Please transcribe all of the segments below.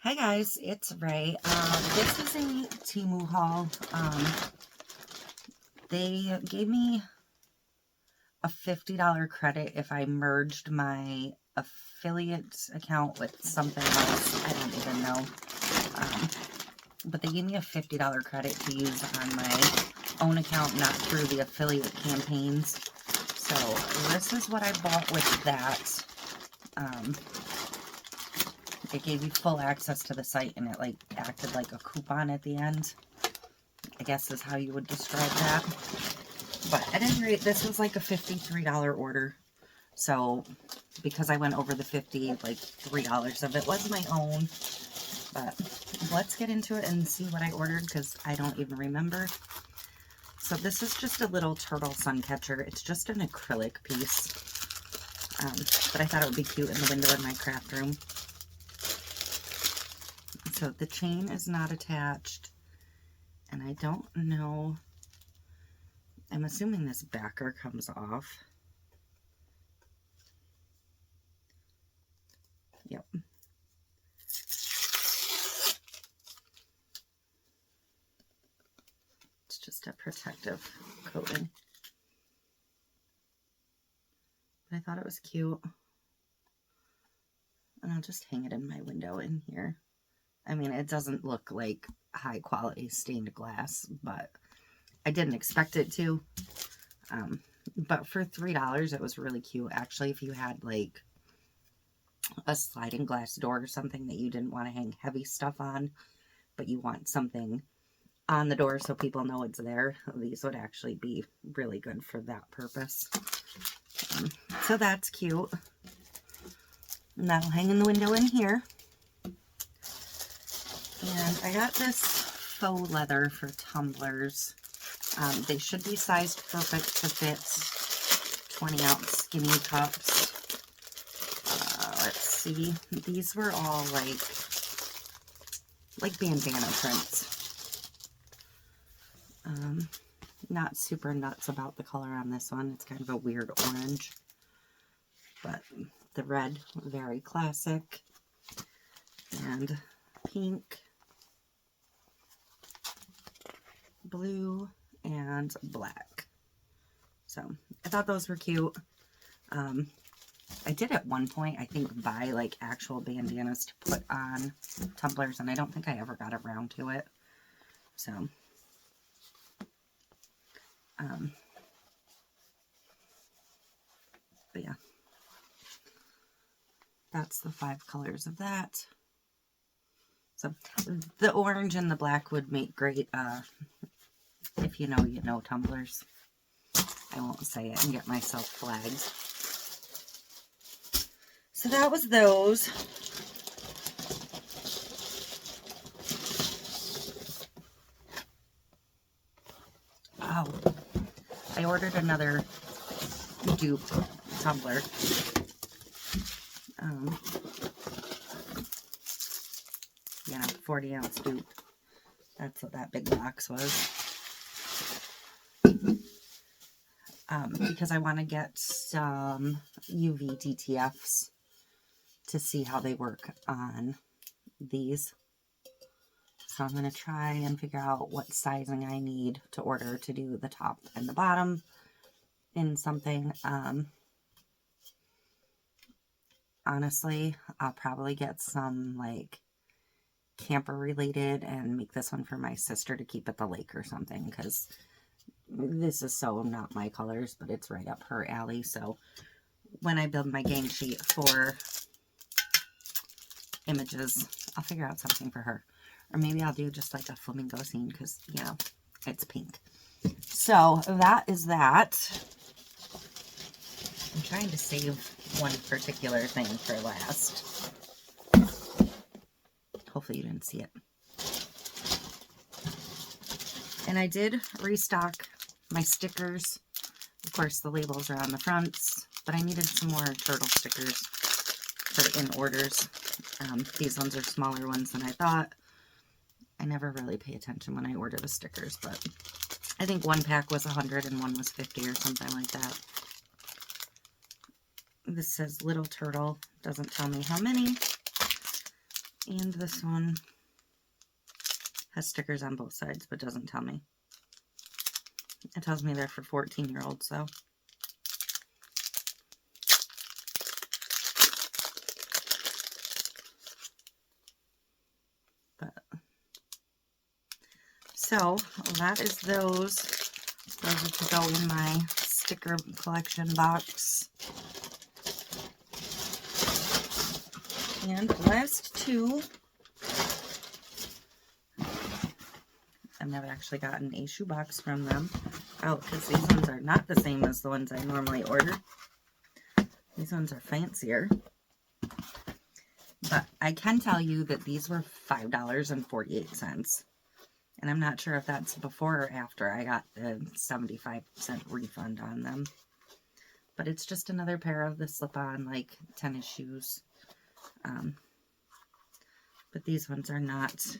Hi guys, it's Ray. This is a TEMU haul. They gave me a $50 credit if I merged my affiliate account with something else. I don't even know. But they gave me a $50 credit to use on my own account, not through the affiliate campaigns. So this is what I bought with that. It gave you full access to the site, and it like acted like a coupon at the end, I guess is how you would describe that. But at any rate, this was like a $53 order. So because I went over the 50, like $3 of it was my own. But let's get into it and see what I ordered, because I don't even remember. So this is just a little turtle sun catcher. It's just an acrylic piece. But I thought it would be cute in the window in my craft room. So the chain is not attached, and I don't know, I'm assuming this backer comes off. Yep. It's just a protective coating. But I thought it was cute. And I'll just hang it in my window in here. I mean, it doesn't look like high quality stained glass, but I didn't expect it to. But for $3, it was really cute. Actually, if you had like a sliding glass door or something that you didn't want to hang heavy stuff on, but you want something on the door so people know it's there, these would actually be really good for that purpose. So that's cute. And that'll hang in the window in here. And I got this faux leather for tumblers. They should be sized perfect to fit 20-ounce skinny cups. Let's see. These were all like bandana prints. Not super nuts about the color on this one. It's kind of a weird orange. But the red, very classic. And pink, blue, and black. So I thought those were cute. I did at one point, I think, buy like actual bandanas to put on tumblers, and I don't think I ever got around to it. So but yeah, that's the 5 colors of that. So the orange and the black would make great, if you know, you know, tumblers. I won't say it and get myself flagged. So that was those. Oh, I ordered another dupe tumbler. Yeah, 40-ounce dupe. That's what that big box was. Because I want to get some UV DTFs to see how they work on these. So I'm going to try and figure out what sizing I need to order to do the top and the bottom in something. Honestly, I'll probably get some like camper related and make this one for my sister to keep at the lake or something, because this is so not my colors, but it's right up her alley. So when I build my gang sheet for images, I'll figure out something for her. Or maybe I'll do just like a flamingo scene, because, you know, it's pink. So that is that. I'm trying to save one particular thing for last. Hopefully you didn't see it. And I did restock my stickers. Of course, the labels are on the fronts, but I needed some more turtle stickers for in orders. These ones are smaller ones than I thought. I never really pay attention when I order the stickers, but I think one pack was 100 and one was 50 or something like that. This says little turtle, doesn't tell me how many. And this one has stickers on both sides, but doesn't tell me. It tells me they're for 14-year-olds, so. But, so that is those. Those are to go in my sticker collection box. And last two, I've never actually gotten a shoebox from them. Oh, because these ones are not the same as the ones I normally order. These ones are fancier. But I can tell you that these were $5.48. And I'm not sure if that's before or after I got the 75% refund on them. But it's just another pair of the slip-on, like, tennis shoes. But these ones are not.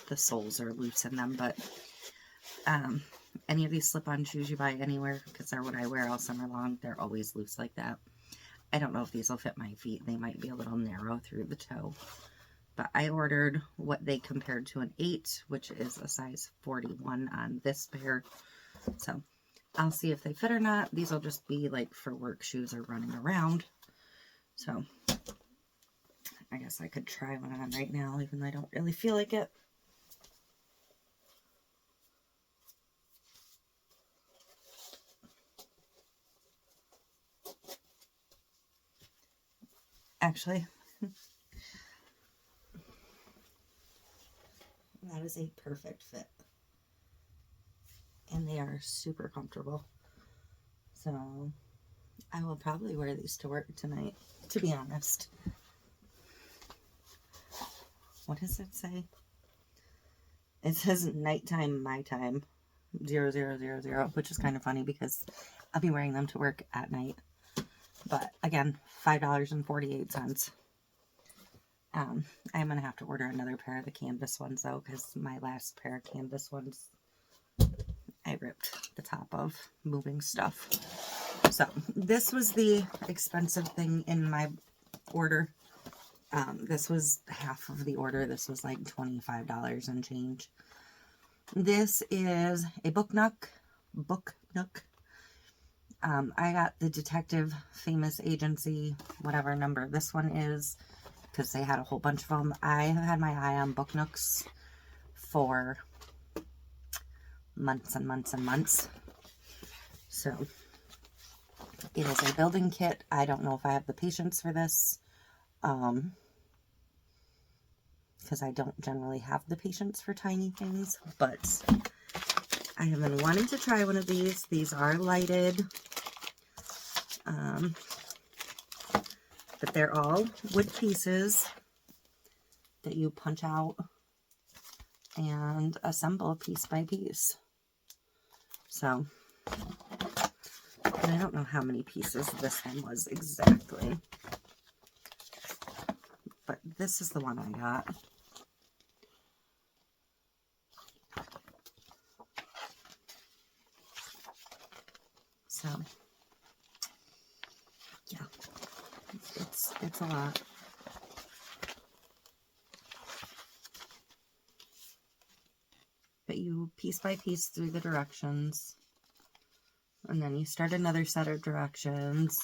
The soles are loose in them, but any of these slip-on shoes you buy anywhere, because they're what I wear all summer long, they're always loose like that. I don't know if these will fit my feet. They might be a little narrow through the toe. But I ordered what they compared to an 8, which is a size 41 on this pair. So I'll see if they fit or not. These will just be like for work shoes or running around. So I guess I could try one on right now, even though I don't really feel like it. Actually, that is a perfect fit. And they are super comfortable. So I will probably wear these to work tonight, to be honest. What does it say? It says nighttime, my time, 0000, which is kind of funny because I'll be wearing them to work at night. But again, $5.48. I'm going to have to order another pair of the canvas ones, though, because my last pair of canvas ones, I ripped the top of moving stuff. So this was the expensive thing in my order. This was half of the order. This was like $25 and change. This is a book nook. I got the Detective Famous Agency, whatever number this one is, because they had a whole bunch of them. I have had my eye on book nooks for months and months and months. So it is a building kit. I don't know if I have the patience for this, because I don't generally have the patience for tiny things, but I have been wanting to try one of these. These are lighted, but they're all wood pieces that you punch out and assemble piece by piece. So, and I don't know how many pieces this one was exactly, but this is the one I got. So, yeah, it's a lot. But you piece by piece through the directions, and then you start another set of directions,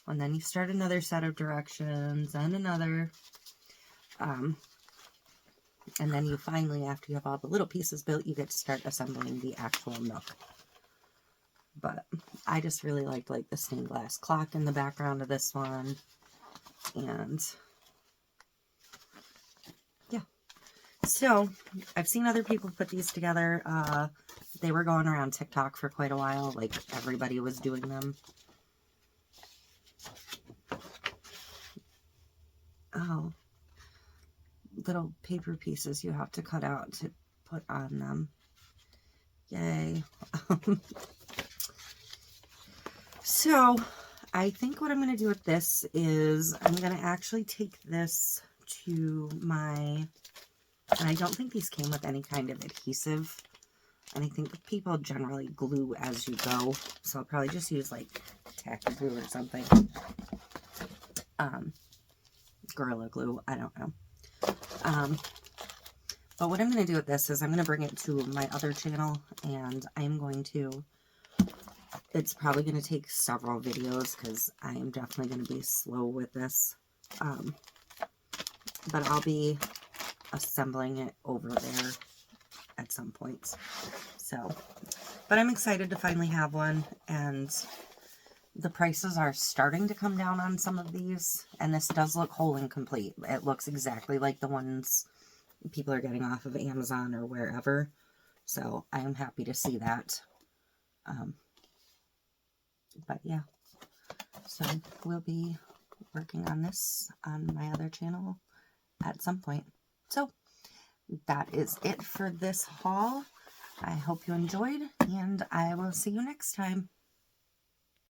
and then you start another set of directions, and another, and then you finally, after you have all the little pieces built, you get to start assembling the actual nook. But I just really liked like the stained glass clock in the background of this one, and yeah. So I've seen other people put these together. They were going around TikTok for quite a while, like everybody was doing them. Oh, little paper pieces you have to cut out to put on them. Yay. So I think what I'm going to do with this is I'm going to actually take this to my, and I don't think these came with any kind of adhesive, and I think people generally glue as you go, so I'll probably just use like tacky glue or something. Gorilla glue, I don't know. But what I'm going to do with this is I'm going to bring it to my other channel, and I'm going to, it's probably going to take several videos because I am definitely going to be slow with this. But I'll be assembling it over there at some points. So, but I'm excited to finally have one, and the prices are starting to come down on some of these, and this does look whole and complete. It looks exactly like the ones people are getting off of Amazon or wherever, so I am happy to see that. But yeah, so we'll be working on this on my other channel at some point. So that is it for this haul. I hope you enjoyed, and I will see you next time.